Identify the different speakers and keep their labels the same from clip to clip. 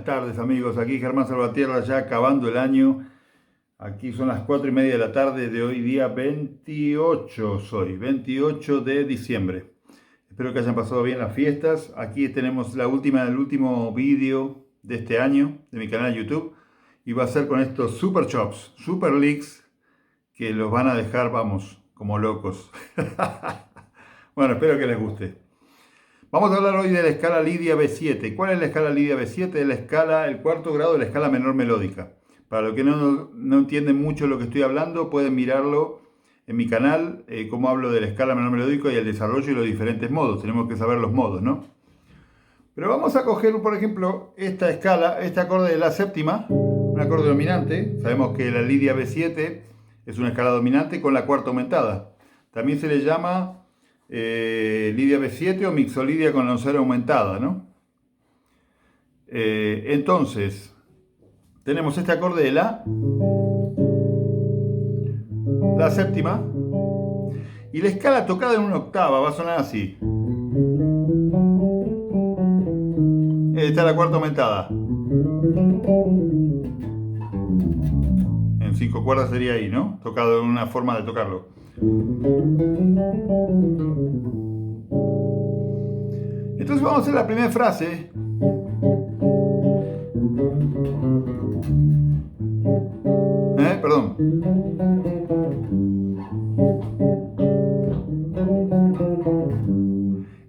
Speaker 1: buenas tardes amigos, aquí Germán Salvatierra ya acabando el año. Aquí son las 4:30 de la tarde de hoy día 28 de diciembre. Espero que hayan pasado bien las fiestas. Aquí tenemos el último vídeo de este año de mi canal de YouTube. Y va a ser con estos Super Chops, Super Licks, que los van a dejar, vamos, como locos. Bueno, espero que les guste. Vamos a hablar hoy de la escala Lidia B7. ¿Cuál es la escala Lidia B7? Es la escala, el cuarto grado de la escala menor melódica. Para los que no entienden mucho lo que estoy hablando, pueden mirarlo en mi canal, cómo hablo de la escala menor melódica y el desarrollo y los diferentes modos. Tenemos que saber los modos, ¿no? Pero vamos a coger, por ejemplo, esta escala, este acorde de la séptima, un acorde dominante. Sabemos que la Lidia B7 es una escala dominante con la cuarta aumentada. También se le llama Lidia B7 o Mixolidia con la oncera aumentada, ¿no? Entonces, tenemos este acorde de la séptima y la escala tocada en una octava va a sonar así. Esta es la cuarta aumentada. En 5 cuerdas sería ahí, ¿no? Tocado en una forma de tocarlo. Entonces vamos a hacer la primera frase. Perdón.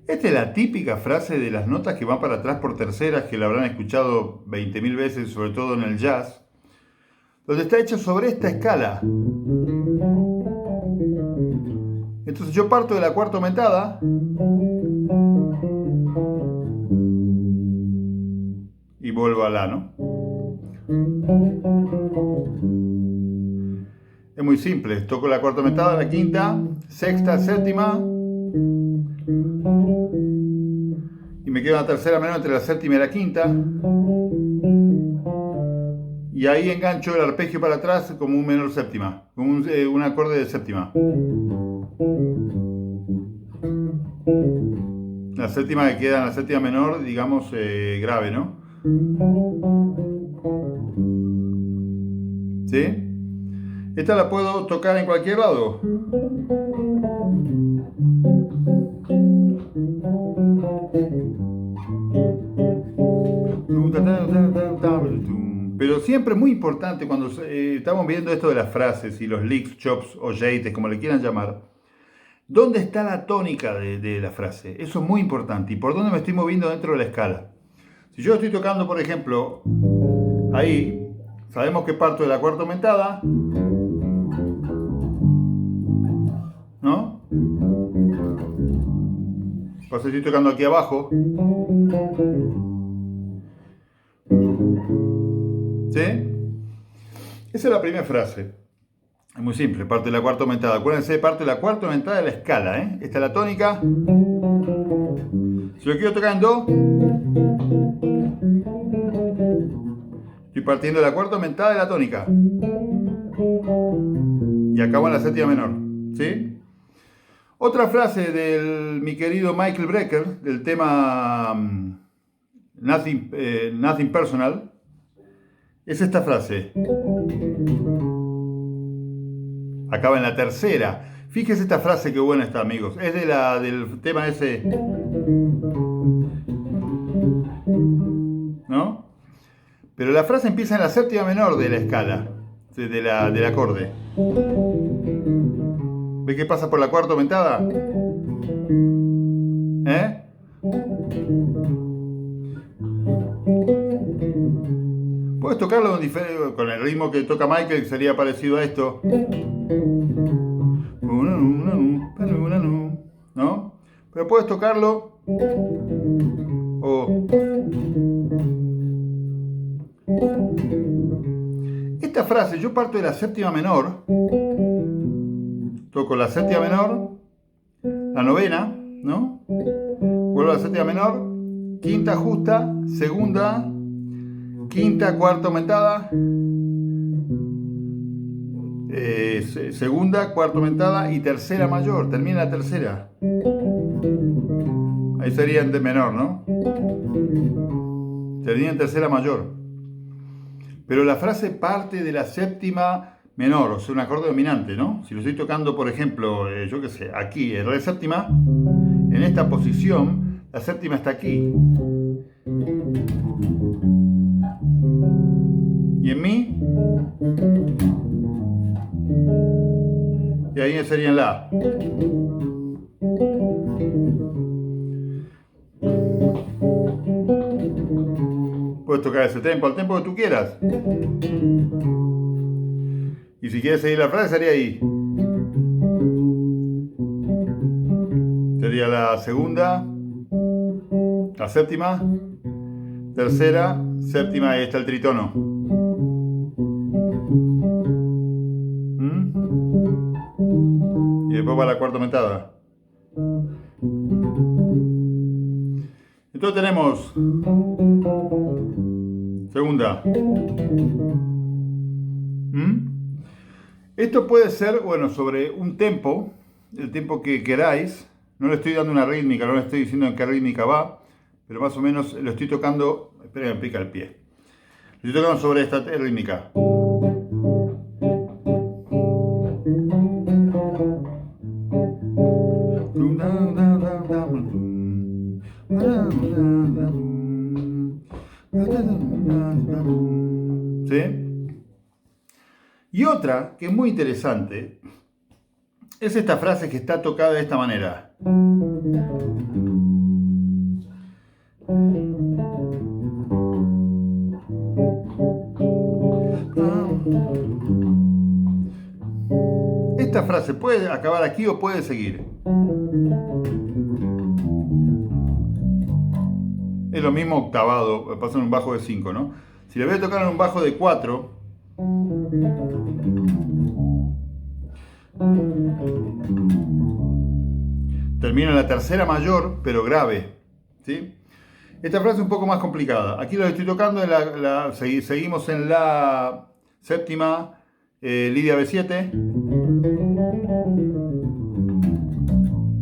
Speaker 1: Esta es la típica frase de las notas que van para atrás por terceras, que la habrán escuchado 20.000 veces, sobre todo en el jazz, donde está hecho sobre esta escala. Entonces yo parto de la cuarta aumentada y vuelvo a la, ¿no? Es muy simple, toco la cuarta aumentada, la quinta, sexta, séptima y me queda una tercera menor entre la séptima y la quinta y ahí engancho el arpegio para atrás como un menor séptima, como un acorde de séptima. La séptima que queda en la séptima menor, digamos, grave, ¿no? ¿Sí? Esta la puedo tocar en cualquier lado. Pero siempre es muy importante cuando estamos viendo esto de las frases y los licks, chops o jeites, como le quieran llamar, ¿dónde está la tónica de la frase? Eso es muy importante. ¿Y por dónde me estoy moviendo dentro de la escala? Si yo estoy tocando, por ejemplo, ahí, sabemos que parto de la cuarta aumentada, ¿no? Pues estoy tocando aquí abajo. ¿Sí? Esa es la primera frase. Es muy simple, parte de la cuarta aumentada. Acuérdense, parte de la cuarta aumentada de la escala, ¿eh? Esta es la tónica. Si lo quiero tocar en do, estoy partiendo de la cuarta aumentada de la tónica. Y acabo en la séptima menor. ¿Sí? Otra frase de mi querido Michael Brecker, del tema Nothing Personal, es esta frase. Acaba en la tercera. Fíjese esta frase que buena está, amigos. Es del tema ese, ¿no? Pero la frase empieza en la séptima menor de la escala, del acorde. ¿Ve que pasa por la cuarta aumentada? Puedes tocarlo con el ritmo que toca Michael, que sería parecido a esto, ¿no? Pero puedes tocarlo esta frase, yo parto de la séptima menor, toco la séptima menor, la novena, ¿no? Vuelvo a la séptima menor, quinta justa, segunda, quinta, cuarta aumentada, segunda, cuarta aumentada y tercera mayor. Termina la tercera. Ahí sería en D menor, ¿no? termina en tercera mayor. Pero la frase parte de la séptima menor, o sea, un acorde dominante, ¿no? Si lo estoy tocando, por ejemplo, yo qué sé, aquí, en re séptima, en esta posición, la séptima está aquí. Y en mi, y ahí sería en la. Puedes tocar ese tempo, al tempo que tú quieras. Y si quieres seguir la frase, sería ahí. Sería la segunda, la séptima, tercera, séptima, ahí está el tritono. Y después va la cuarta aumentada. Entonces tenemos segunda. Esto puede ser, bueno, sobre un tempo, el tempo que queráis. No le estoy dando una rítmica, no le estoy diciendo en qué rítmica va, pero más o menos lo estoy tocando. Espera que me pica el pie. Lo estoy tocando sobre esta rítmica. ¿Sí? Y otra que es muy interesante es esta frase que está tocada de esta manera. Esta frase puede acabar aquí o puede seguir. Es lo mismo octavado, pasa en un bajo de 5, ¿no? Si le voy a tocar en un bajo de 4, termino en la tercera mayor, pero grave, ¿sí? Esta frase es un poco más complicada. Aquí lo estoy tocando, seguimos en la séptima, Lidia B7,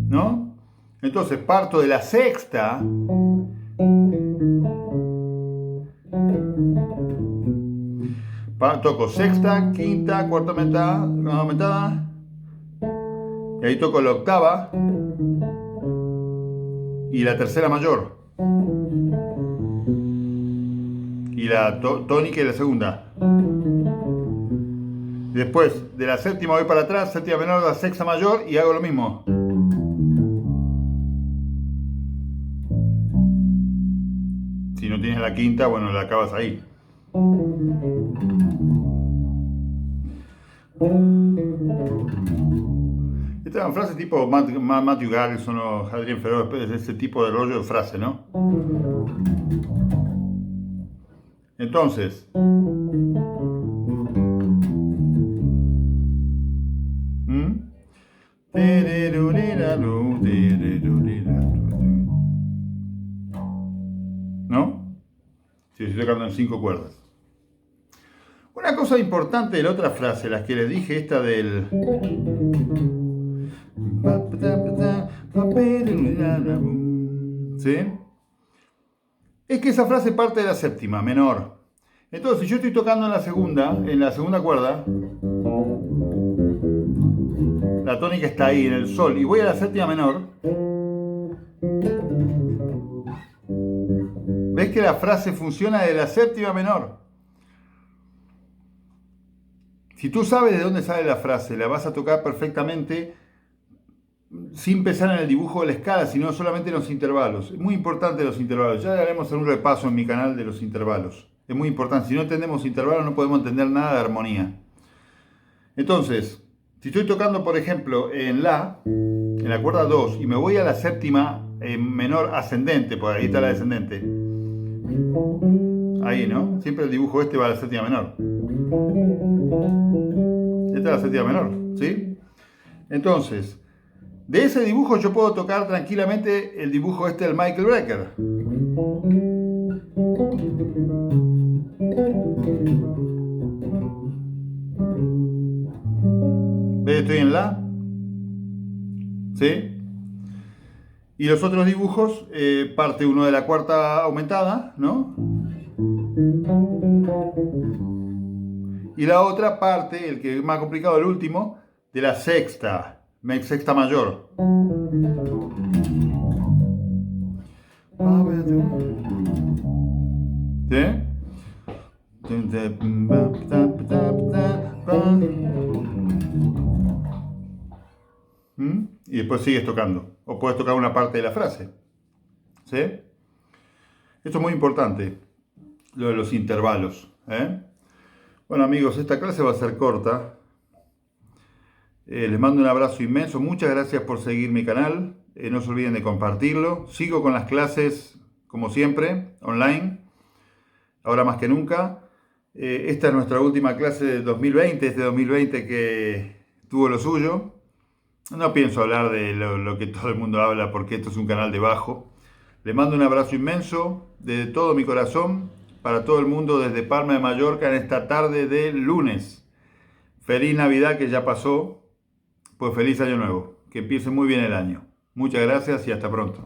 Speaker 1: ¿no? Entonces parto de la sexta, toco sexta, quinta, cuarta aumentada, y ahí toco la octava y la tercera mayor y la tónica y la segunda. Después de la séptima voy para atrás, séptima menor, la sexta mayor y hago lo mismo. Si no tienes la quinta, bueno, la acabas ahí. Esta es una frase tipo Matthew Garrison o Adrien Ferro, es ese tipo de rollo de frase, ¿no? Entonces, ¿no? Si estoy tocando en 5 cuerdas. Una cosa importante de la otra frase, las que les dije, esta del... ¿Sí? Es que esa frase parte de la séptima, menor. Entonces, si yo estoy tocando en la segunda cuerda, la tónica está ahí, en el sol, y voy a la séptima menor, ¿ves que la frase funciona de la séptima menor? Si tú sabes de dónde sale la frase, la vas a tocar perfectamente sin pensar en el dibujo de la escala, sino solamente en los intervalos. Es muy importante los intervalos. Ya haremos un repaso en mi canal de los intervalos. Es muy importante. Si no entendemos intervalos, no podemos entender nada de armonía. Entonces, si estoy tocando, por ejemplo, en la cuerda 2, y me voy a la séptima menor ascendente, por ahí está la descendente. Ahí, ¿no? Siempre el dibujo este va a la séptima menor. Esta es la séptima menor, ¿sí? Entonces, de ese dibujo yo puedo tocar tranquilamente el dibujo este del Michael Brecker. ¿Ves? Estoy en la. ¿Sí? Y los otros dibujos, parte uno de la cuarta aumentada, ¿no? Y la otra parte, el que es más complicado, el último, de la sexta, sexta mayor. ¿Sí? Y después sigues tocando. O puedes tocar una parte de la frase. ¿Sí? Esto es muy importante, lo de los intervalos. Bueno amigos, esta clase va a ser corta. Les mando un abrazo inmenso. Muchas gracias por seguir mi canal. No se olviden de compartirlo. Sigo con las clases, como siempre, online. Ahora más que nunca. Esta es nuestra última clase de 2020. Este 2020 que tuvo lo suyo. No pienso hablar de lo que todo el mundo habla porque esto es un canal de bajo. Les mando un abrazo inmenso desde todo mi corazón para todo el mundo desde Palma de Mallorca en esta tarde de lunes. Feliz Navidad que ya pasó. Pues feliz año nuevo, que empiece muy bien el año. Muchas gracias y hasta pronto.